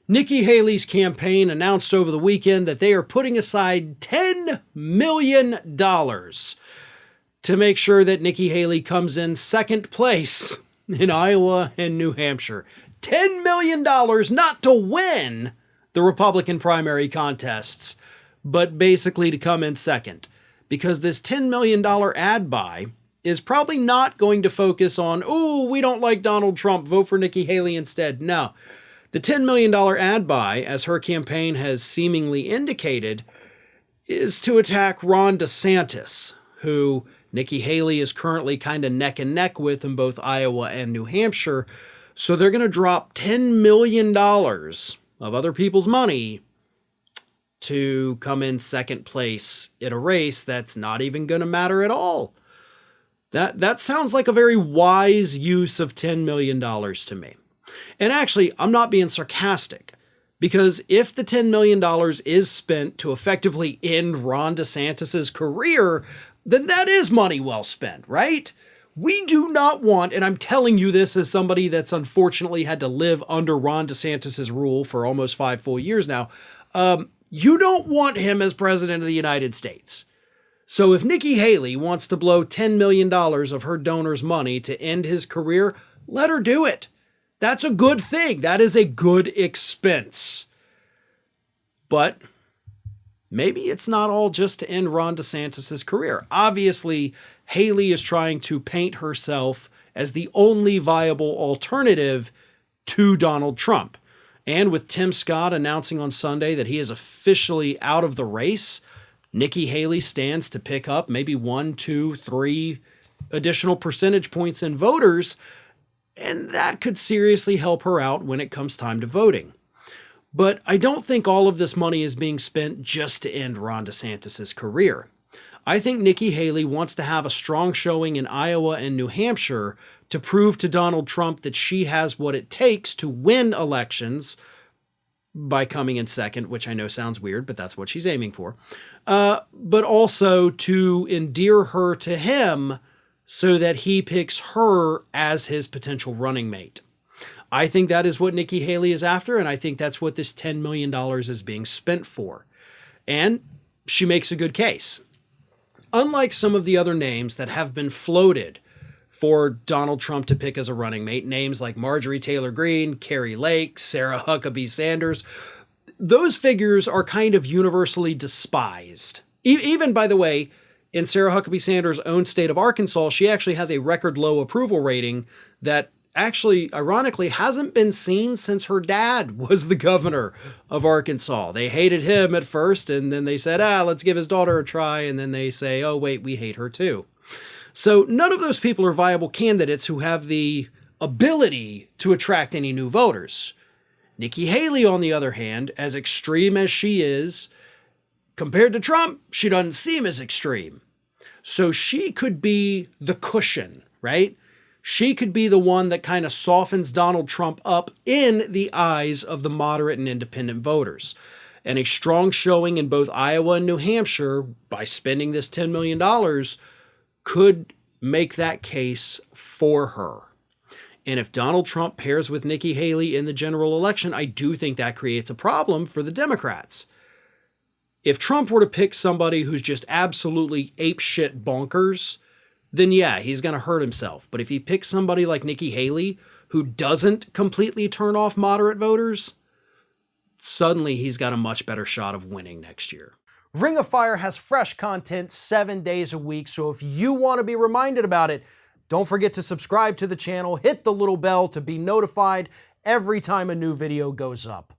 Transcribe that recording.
Nikki Haley's campaign announced over the weekend that they are putting aside $10 million to make sure that Nikki Haley comes in second place in Iowa and New Hampshire. $10 million not to win the Republican primary contests, but basically to come in second. Because this $10 million ad buy is probably not going to focus on, oh, we don't like Donald Trump, vote for Nikki Haley instead. No. The $10 million ad buy, as her campaign has seemingly indicated, is to attack Ron DeSantis, who Nikki Haley is currently kind of neck and neck with in both Iowa and New Hampshire. So they're going to drop $10 million of other people's money to come in second place in a race that's not even going to matter at all. That sounds like a very wise use of $10 million to me. And actually, I'm not being sarcastic, because if the $10 million is spent to effectively end Ron DeSantis' career, then that is money well spent, right? We do not want, and I'm telling you this as somebody that's unfortunately had to live under Ron DeSantis' rule for almost 5 full years now, you don't want him as president of the United States. So if Nikki Haley wants to blow $10 million of her donors' money to end his career, let her do it. That's a good thing. That is a good expense. But maybe it's not all just to end Ron DeSantis' career. Obviously, Haley is trying to paint herself as the only viable alternative to Donald Trump. And with Tim Scott announcing on Sunday that he is officially out of the race, Nikki Haley stands to pick up maybe 1, 2, 3 additional percentage points in voters, and that could seriously help her out when it comes time to voting. But I don't think all of this money is being spent just to end Ron DeSantis' career. I think Nikki Haley wants to have a strong showing in Iowa and New Hampshire to prove to Donald Trump that she has what it takes to win elections by coming in second, which I know sounds weird, but that's what she's aiming for. But also to endear her to him so that he picks her as his potential running mate. I think that is what Nikki Haley is after, and I think that's what this $10 million is being spent for. And she makes a good case. Unlike some of the other names that have been floated for Donald Trump to pick as a running mate, names like Marjorie Taylor Greene, Kari Lake, Sarah Huckabee Sanders, those figures are kind of universally despised. Even, by the way, in Sarah Huckabee Sanders' own state of Arkansas, she actually has a record low approval rating that actually, ironically, hasn't been seen since her dad was the governor of Arkansas. They hated him at first, and then they said, let's give his daughter a try, and then they say, oh, wait, we hate her too. So none of those people are viable candidates who have the ability to attract any new voters. Nikki Haley, on the other hand, as extreme as she is, compared to Trump, she doesn't seem as extreme. So she could be the cushion, right? She could be the one that kind of softens Donald Trump up in the eyes of the moderate and independent voters. And a strong showing in both Iowa and New Hampshire by spending this $10 million could make that case for her. And if Donald Trump pairs with Nikki Haley in the general election, I do think that creates a problem for the Democrats. If Trump were to pick somebody who's just absolutely apeshit bonkers, then yeah, he's going to hurt himself. But if he picks somebody like Nikki Haley, who doesn't completely turn off moderate voters, suddenly he's got a much better shot of winning next year. Ring of Fire has fresh content 7 days a week, so if you want to be reminded about it, don't forget to subscribe to the channel, hit the little bell to be notified every time a new video goes up.